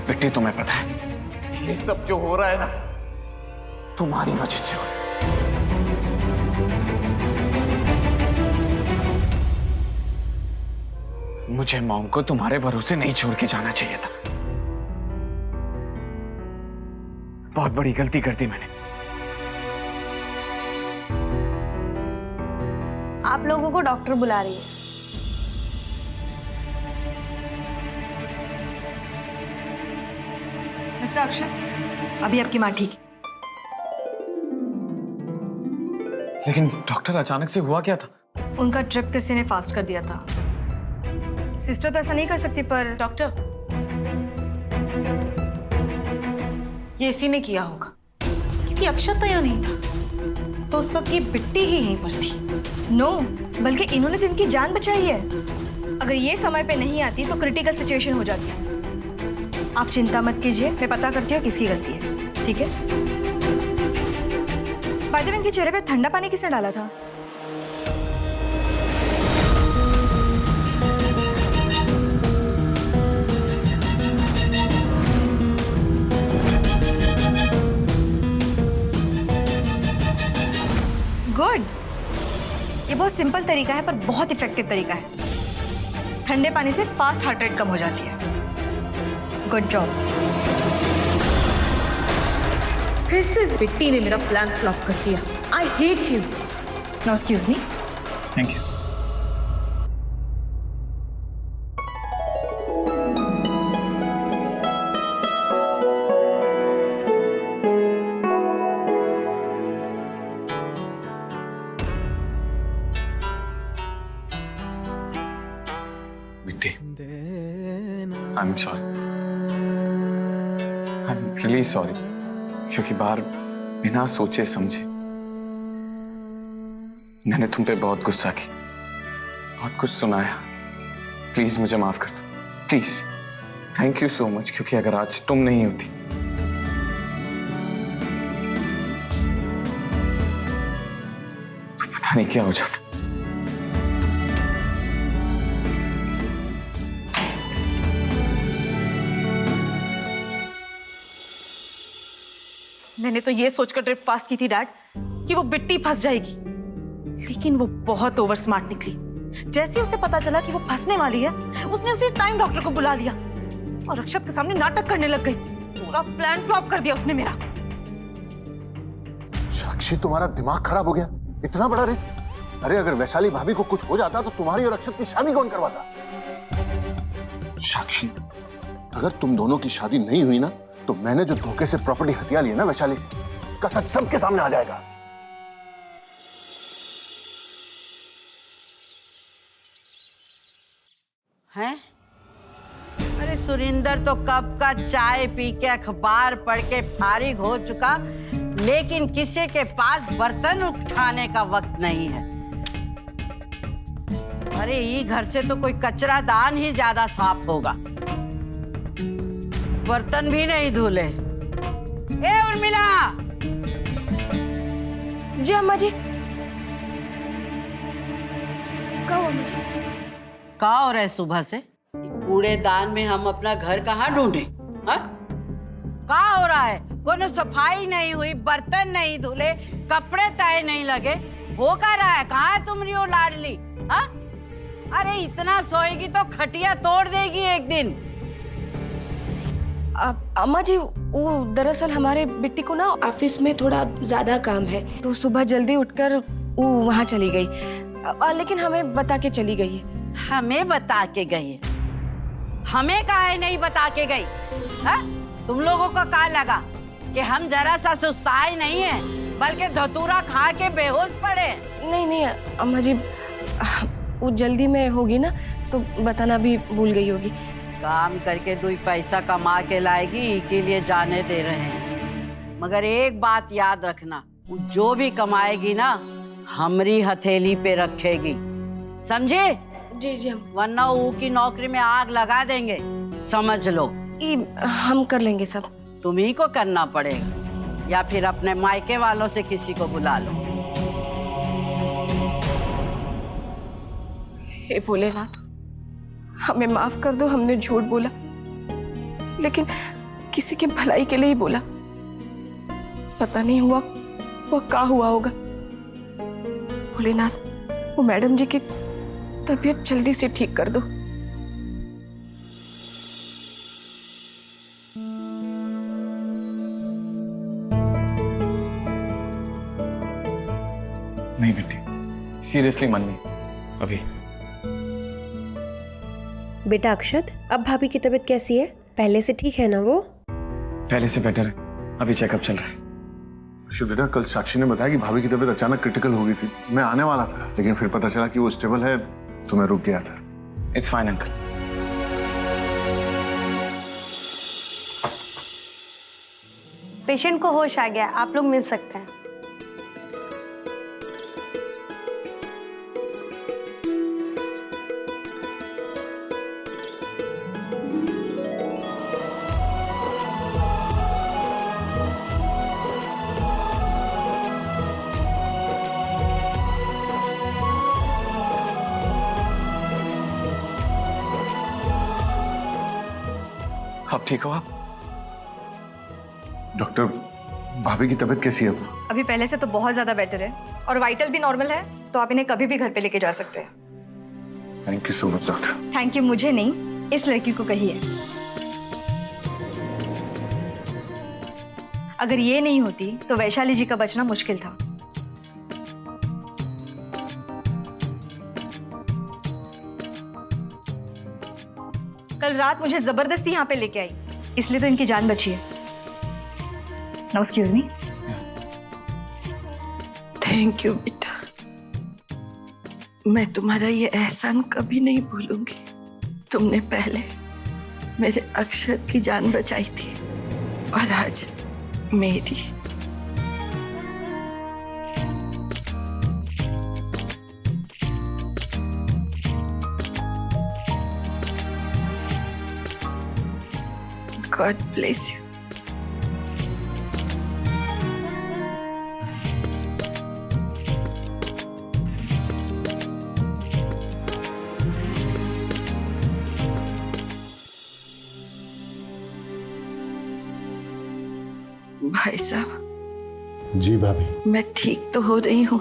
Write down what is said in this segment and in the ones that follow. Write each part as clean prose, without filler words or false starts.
बेटे तुम्हें पता है ये सब जो हो रहा है ना तुम्हारी वजह से हो रहा है। मुझे मॉम को तुम्हारे भरोसे नहीं छोड़ के जाना चाहिए था। बहुत बड़ी गलती कर दी मैंने। आप लोगों को डॉक्टर बुला रही है। मिस्टर अक्षत, अभी आपकी माँ ठीक है। लेकिन डॉक्टर अचानक से हुआ क्या था? उनका ड्रिप किसी ने फास्ट कर दिया था। सिस्टर तो ऐसा नहीं कर सकती, पर डॉक्टर, ये इसी ने किया होगा क्योंकि अक्षत तो यहाँ नहीं था, तो उस वक्त ये बिट्टी ही यहीं पर थी। नो, बल्कि इन्होंने तो इनकी जान बचाई है। अगर ये समय पे नहीं आती तो क्रिटिकल सिचुएशन हो जाती है। आप चिंता मत कीजिए, मैं पता करती हूँ किसकी गलती है, ठीक है? बाय द वे, इनके चेहरे पे ठंडा पानी किसने डाला था? गुड। ये बहुत सिंपल तरीका है पर बहुत इफेक्टिव तरीका है। ठंडे पानी से फास्ट हार्ट रेट कम हो जाती है। Good job. फिर से इस बिट्टी ने मेरा प्लान फ्लॉप कर दिया। I hate you. No excuse me. Thank you. I'm sorry. I'm really sorry. क्योंकि बाहर बिना सोचे समझे मैंने तुम पे बहुत गुस्सा की, बहुत कुछ सुनाया। प्लीज मुझे माफ कर दो, please. Thank you so much, क्योंकि अगर आज तुम नहीं होती तो पता नहीं क्या हो जाता। मैंने तो ये सोचकर ड्रिप फास्ट की थी डैड कि वो बिट्टी फंस जाएगी, लेकिन वो बहुत ओवर स्मार्ट निकली। जैसे ही उसे पता चला कि वो फंसने वाली है, उसने उसी टाइम डॉक्टर को बुला लिया और अक्षत के सामने नाटक करने लग गई। पूरा प्लान फ्लॉप कर दिया उसने मेरा। साक्षी, तुम्हारा दिमाग खराब हो गया? इतना बड़ा रिस्क? अरे अगर वैशाली भाभी को कुछ हो जाता तो तुम्हारी और अक्षत की शादी कौन करवाता? साक्षी, अगर तुम दोनों की शादी नहीं हुई ना तो मैंने जो धोखे से प्रॉपर्टी हथिया ली है ना वैशाली से, उसका सच सबके सामने आ जाएगा। हैं? अरे सुरिंदर तो कब का चाय पी के अखबार पढ़ के फारिग हो चुका, लेकिन किसी के पास बर्तन उठाने का वक्त नहीं है। अरे ये घर से तो कोई कचरा दान ही ज्यादा साफ होगा। बर्तन भी नहीं धुले। ए उर्मिला! जी अम्मा जी। क्या हुआ मुझे? क्या हो रहा है सुबह से? कूड़ेदान में हम अपना घर कहाँ ढूंढे? हाँ? क्या हो रहा है? कोनो सफाई नहीं हुई, बर्तन नहीं धुले, कपड़े तय नहीं लगे, हो क्या रहा है? कहाँ है तुम्हारी वो लाडली? हाँ? अरे इतना सोएगी तो खटिया तोड़ देगी एक दिन। अम्मा जी, वो दरअसल हमारे बिट्टी को ना ऑफिस में थोड़ा ज्यादा काम है, तो सुबह जल्दी उठकर वो वहाँ चली गई। लेकिन हमें बता के चली गई है। हमें बता के गई है? हमें काहे नहीं बता के गई? हाँ? तुम लोगों को क्या लगा कि हम जरा सा सुस्ताए नहीं है, बल्कि धतूरा खा के बेहोश पड़े? नहीं नहीं अम्मा जी, वो जल्दी में होगी ना तो बताना भी भूल गई होगी। काम करके 2 पैसा कमा के लाएगी, के लिए जाने दे रहे हैं। मगर एक बात याद रखना, वो जो भी कमाएगी ना हमारी हथेली पे रखेगी, समझे? जी जी वरना वो की नौकरी में आग लगा देंगे, समझ लो। हम कर लेंगे सब। तुम्ही को करना पड़ेगा या फिर अपने मायके वालों से किसी को बुला लो। हे भोलेनाथ, हमें माफ कर दो, हमने झूठ बोला। लेकिन किसी के भलाई के लिए ही बोला। पता नहीं हुआ वो क्या हुआ होगा। भोलेनाथ, वो मैडम जी की तबीयत जल्दी से ठीक कर दो। नहीं बेटी, सीरियसली मन नहीं अभी। बेटा अक्षत, अब भाभी की तबीयत कैसी है? पहले से ठीक है ना वो? पहले से बेटर है, अभी चेकअप चल रहा है। बेटा, कल साक्षी ने बताया कि भाभी की तबीयत अचानक क्रिटिकल हो गई थी। मैं आने वाला था, लेकिन फिर पता चला कि वो स्टेबल है, तो मैं रुक गया था। It's fine uncle. पेशेंट को होश आ गया, आप लोग मिल सकते हैं। अब ठीक हो आप? डॉक्टर, भाभी की तबीयत कैसी है अब? अभी पहले से तो बहुत ज्यादा बेटर है और वाइटल भी नॉर्मल है, तो आप इन्हें कभी भी घर पे लेके जा सकते हैं। Thank you so much doctor. Thank you मुझे नहीं, इस लड़की को कहिए। अगर ये नहीं होती तो वैशाली जी का बचना मुश्किल था। कल रात मुझे जबरदस्ती यहाँ पे लेके आई, इसलिए तो इनकी जान बची है। Now excuse me. Thank you बेटा, मैं तुम्हारा ये एहसान कभी नहीं भूलूंगी। तुमने पहले मेरे अक्षत की जान बचाई थी और आज मेरी। God bless you. भाई साहब। जी भाभी। मैं ठीक तो हो रही हूँ,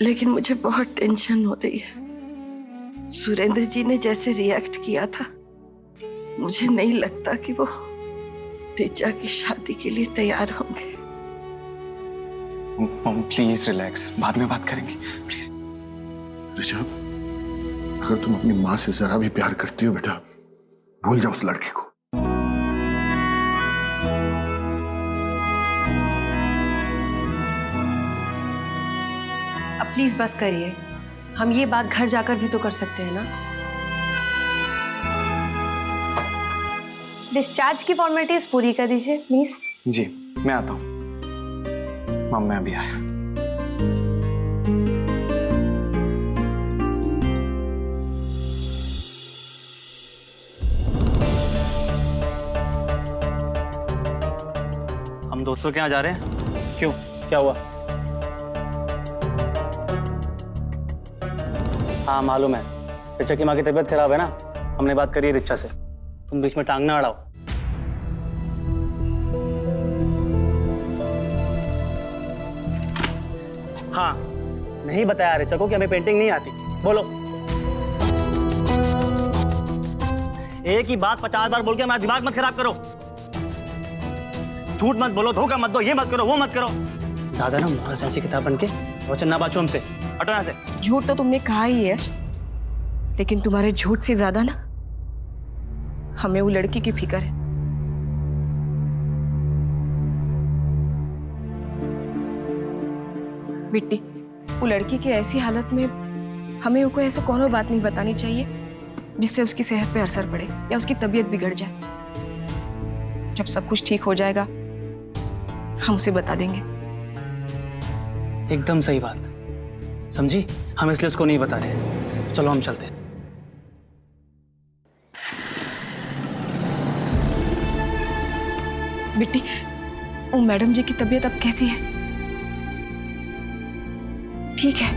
लेकिन मुझे बहुत टेंशन हो रही है। सुरेंद्र जी ने जैसे रिएक्ट किया था, मुझे नहीं लगता कि वो रिचा की शादी के लिए तैयार होंगे। मॉम प्लीज रिलैक्स, बाद में बात करेंगे प्लीज। ऋषभ, अगर तुम अपनी माँ से जरा भी प्यार करती हो बेटा, भूल जाओ उस लड़के को। अब प्लीज बस करिए, हम ये बात घर जाकर भी तो कर सकते हैं ना। डिस्चार्ज की फॉर्मेलिटीज पूरी कर दीजिए प्लीज। जी मैं आता हूँ। मम मैं अभी आया। हम दोस्तों के यहाँ जा रहे हैं। क्यों, क्या हुआ? हाँ मालूम है, रिचा की माँ की तबीयत खराब है ना। हमने बात करी है रिचा से, तुम बीच में टांग ना अड़ाओ। हाँ, नहीं बताया रिचा को कि हमें पेंटिंग नहीं आती। बोलो। एक ही बात 50 बार बोल के हमारा दिमाग मत खराब करो। झूठ मत बोलो, धोखा मत दो, ये मत करो, वो मत करो। ज्यादा ना महाराज ऐसी किताब बन के वचन ना बाचो हमसे। हटो यहाँ से। झूठ तो तुमने कहा ही है, लेकिन तुम्हारे झूठ से ज्यादा ना हमें वो लड़की की फिक्र है। बिट्टी, वो लड़की की ऐसी हालत में हमें कोई ऐसा कोनो बात नहीं बतानी चाहिए जिससे उसकी सेहत पे असर पड़े या उसकी तबीयत बिगड़ जाए। जब सब कुछ ठीक हो जाएगा हम उसे बता देंगे। एकदम सही बात समझी, हम इसलिए उसको नहीं बता रहे। चलो हम चलते हैं। बिट्टी, वो मैडम जी की तबीयत अब कैसी है? ठीक है?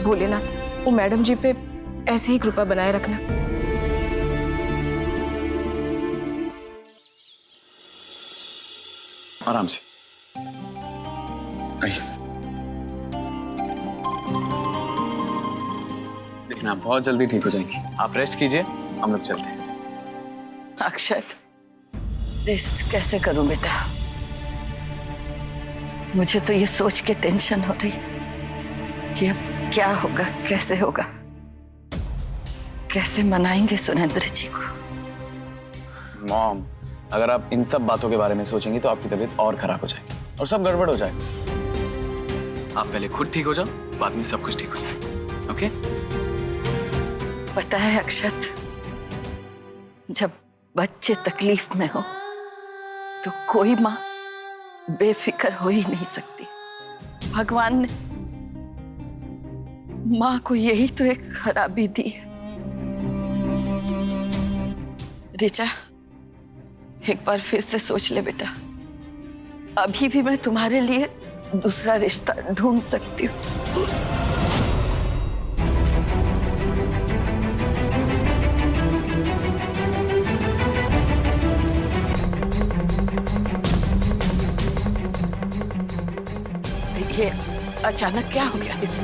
भोलेनाथ, वो मैडम जी पे ऐसे ही कृपा बनाए रखना। आराम से। आइए। देखना, आप बहुत जल्दी ठीक हो जाएंगी। आप रेस्ट कीजिए, हम लोग चलते हैं। अक्षत, रेस्ट कैसे करूं बेटा? मुझे तो ये सोच के टेंशन हो रही कि अब क्या होगा, कैसे होगा, कैसे मनाएंगे सुरेंद्र जी को। मॉम, अगर आप इन सब बातों के बारे में सोचेंगी तो आपकी तबीयत और खराब हो जाएगी और सब गड़बड़ हो जाएगा। आप पहले खुद ठीक हो जाओ, बाद में सब कुछ ठीक हो जाएगा। ओके? पता है अक्षत, जब बच्चे तकलीफ में हो तो कोई माँ बेफिक्र हो ही नहीं सकती। भगवान ने माँ को यही तो एक खराबी दी है। ऋचा, एक बार फिर से सोच ले बेटा, अभी भी मैं तुम्हारे लिए दूसरा रिश्ता ढूंढ सकती हूँ। ये अचानक क्या हो गया इसे?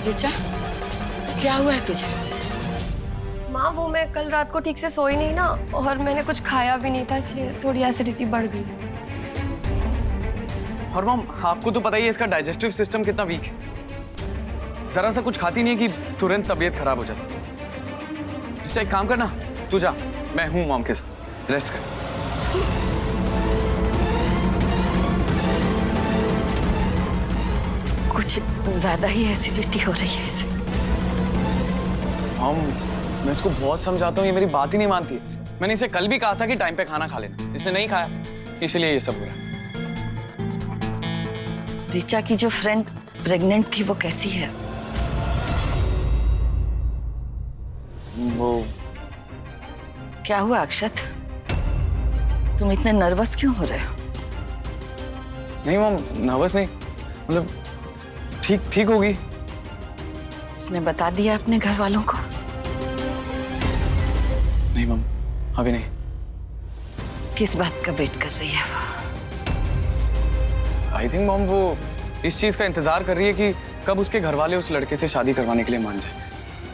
ऋचा, क्या हुआ है तुझे? माँ, वो मैं कल रात को ठीक से सोई नहीं ना, और मैंने कुछ खाया भी नहीं था, इसलिए थोड़ी एसिडिटी बढ़ गई है। और मॉम, आपको तो पता ही है इसका डाइजेस्टिव सिस्टम कितना वीक है। जरा सा कुछ खाती नहीं है कि तुरंत तबीयत खराब हो जाती है। एक काम करना, तू जा, मैं हूं मॉम के साथ, रेस्ट कर। कुछ ज्यादा ही एसिडिटी हो रही है इसे। मॉम, मैं इसको बहुत समझाता हूँ, ये मेरी बात ही नहीं मानती। मैंने इसे कल भी कहा था कि टाइम पे खाना खा लेना, इसने नहीं खाया, इसलिए ये सब हो रहा है। ऋचा की जो फ्रेंड प्रेग्नेंट थी वो कैसी है? वो क्या हुआ अक्षत, तुम इतने नर्वस क्यों हो रहे हो? नहीं मॉम, नर्वस नहीं, मतलब ठीक होगी। उसने बता दिया अपने घर वालों को? नहीं मॉम, अभी नहीं। किस बात का वेट कर रही है वो? आई थिंक मॉम वो इस चीज का इंतजार कर रही है कि कब उसके घर वाले उस लड़के से शादी करवाने के लिए मान जाए।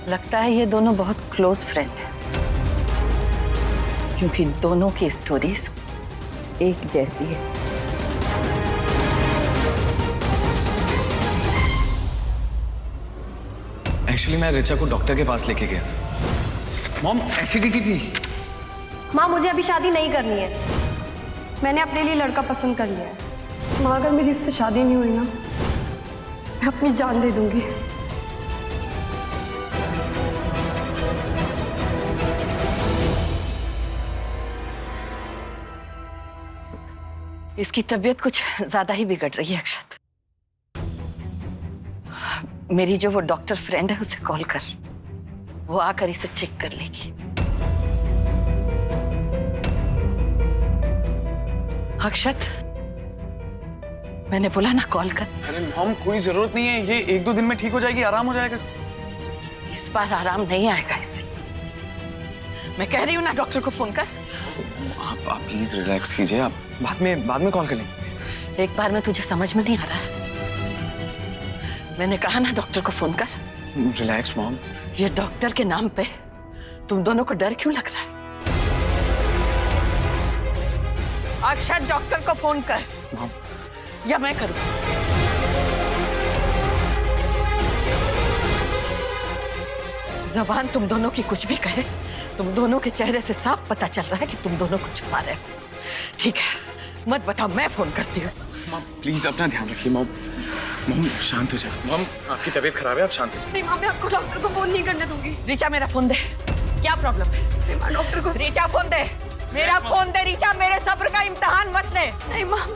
लगता है ये दोनों बहुत क्लोज फ्रेंड हैं, क्योंकि दोनों की स्टोरीज एक जैसी है। एक्चुअली मैं ऋचा को डॉक्टर के पास लेके गया था। मॉम, एसिडिटी थी। माँ, मुझे अभी शादी नहीं करनी है, मैंने अपने लिए लड़का पसंद कर लिया है। माँ, अगर मेरी इससे शादी नहीं हुई ना, मैं अपनी जान दे दूंगी। इसकी तबीयत कुछ ज्यादा ही बिगड़ रही है अक्षत। मेरी जो वो डॉक्टर फ्रेंड है उसे कॉल कर, वो आकर इसे चेक कर लेगी। अक्षत, मैंने बोला ना कॉल कर। अरे मॉम, कोई जरूरत नहीं है, ये 1-2 दिन में ठीक हो जाएगी, आराम हो जाएगा। इस बार आराम नहीं आएगा इसे। मैं कह रही हूँ ना, डॉक्टर को फोन कर। आप प्लीज रिलैक्स कीजिए, आप बाद में कॉल कर लेंगे। एक बार में तुझे समझ में नहीं आ रहा है? मैंने कहा ना डॉक्टर को फोन कर। Relax mom. ये डॉक्टर के नाम पे तुम दोनों को डर क्यों लग रहा है? अक्षत, डॉक्टर को फोन कर। मॉम, या मैं करूं? जबान तुम दोनों की कुछ भी कहे, तुम दोनों के चेहरे से साफ पता चल रहा है कि तुम दोनों को छुपा रहे हो। ठीक है, मत बताओ, मैं फोन करती हूँ। मॉम प्लीज अपना ध्यान रखिए। मॉम, मॉम शांत हो जाए। मॉम, आपकी तबीयत खराब है, आप शांत हो जाए। नहीं माँ, मैं आपको डॉक्टर को फोन नहीं करने दूंगी। ऋचा, मेरा फोन दे। क्या प्रॉब्लम है? माँ, डॉक्टर को। ऋचा, फोन दे। मेरा फोन दे ऋचा, मेरे सब्र का इम्तिहान मत ले। नहीं माँ,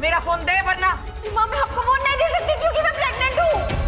मेरा फोन दे वरना। माँ, मैं आपको फोन नहीं दे सकती क्योंकि मैं प्रेग्नेंट हूँ।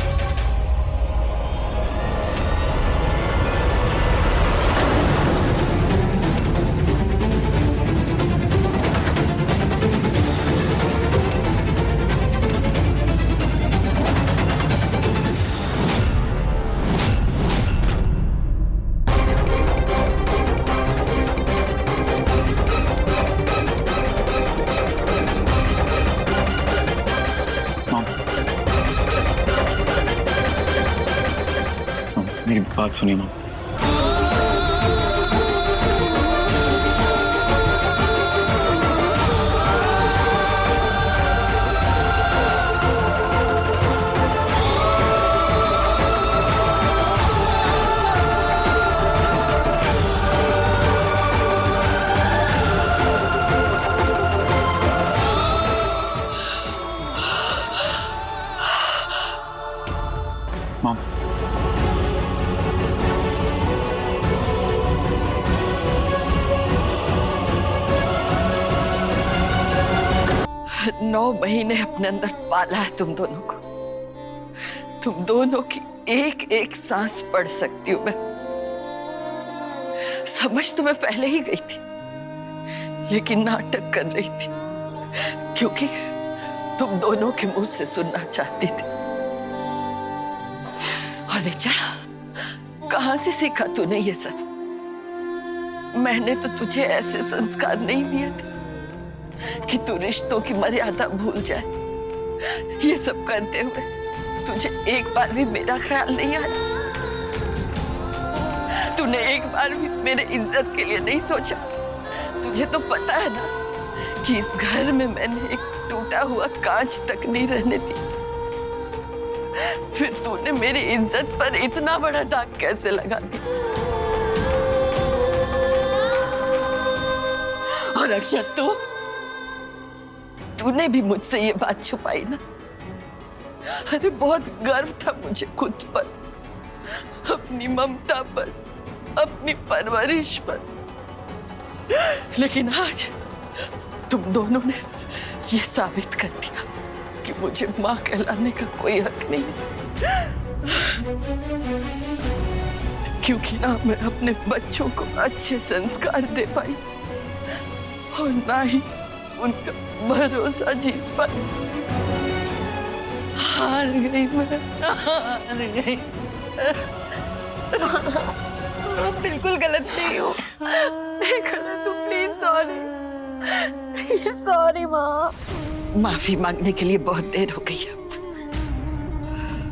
मेरी बात सुनिए मॉम। मॉम, नौ महीने अपने अंदर पाला है तुम दोनों को। तुम दोनों की एक एक सांस पढ़ सकती हूं मैं। समझ तो मैं पहले ही गई थी, लेकिन नाटक कर रही थी क्योंकि तुम दोनों के मुंह से सुनना चाहती थी। और ऋचा, कहां से सीखा तूने ये सब? मैंने तो तुझे ऐसे संस्कार नहीं दिए थे कि तू रिश्तों की मर्यादा भूल जाए। ये सब करते हुए तुझे एक बार भी मेरा ख्याल नहीं आया। तूने एक बार भी मेरे इज्जत के लिए नहीं सोचा। तुझे तो पता है ना कि इस घर में मैंने एक टूटा हुआ कांच तक नहीं रहने दी। फिर तूने मेरी इज्जत पर इतना बड़ा दाग कैसे लगा दिया? और अक्षत, तूने भी मुझसे ये बात छुपाई ना। अरे बहुत गर्व था मुझे खुद पर, अपनी ममता पर, अपनी परवरिश पर। लेकिन आज तुम दोनों ने ये साबित कर दिया कि मुझे मां कहलाने का कोई हक नहीं है। क्योंकि ना मैं अपने बच्चों को अच्छे संस्कार दे पाई और ना ही उनका भरोसा जीत पाई। हार गई मैं, हार गई। बिल्कुल गलत नहीं हूँ, मैं गलत हूँ। प्लीज सॉरी, सॉरी माँ। माफी मांगने के लिए बहुत देर हो गई है।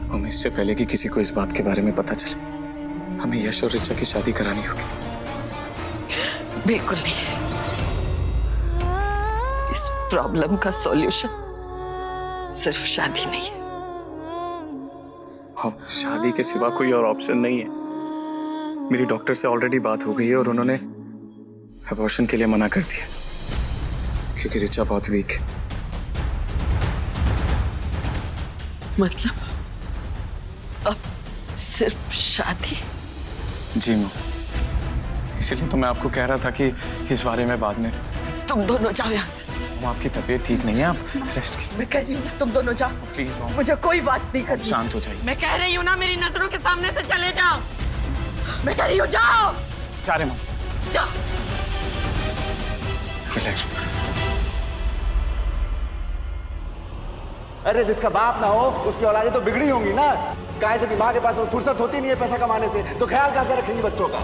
मम्मी, इससे पहले कि किसी को इस बात के बारे में पता चले, हमें यश और ऋचा की शादी करानी होगी। बिल्कुल नहीं। इस प्रॉब्लम का सॉल्यूशन सिर्फ शादी नहीं है। हाँ, शादी के सिवा कोई और ऑप्शन नहीं है। मेरी डॉक्टर से ऑलरेडी बात हो गई है और उन्होंने अबॉर्शन के लिए मना कर दिया क्योंकि ऋचा बहुत वीक है। मतलब अब सिर्फ शादी? जी माँ, इसीलिए तो मैं आपको कह रहा था कि इस बारे में बाद में। तुम दोनों जाओ यहाँ से। आपकी तबीयत ठीक नहीं है, आप रेस्ट कीजिए। मैं कह रही हूँ ना, तुम दोनों जाओ। प्लीज मॉम, मुझे कोई बात नहीं करनी। शांत हो जाइए। मैं कह रही हूँ ना, मेरी नजरों के सामने से चले जाओ। मैं कह रही हूँ जाओ। जा रहे मॉम, जाओ। रिलैक्स। अरे जिसका बाप ना हो उसकी औलादें तो बिगड़ी होंगी ना। काहे से कि माँ के पास फुर्सत होती नहीं है पैसा कमाने से, तो ख्याल कहाँ से रखेंगी बच्चों का?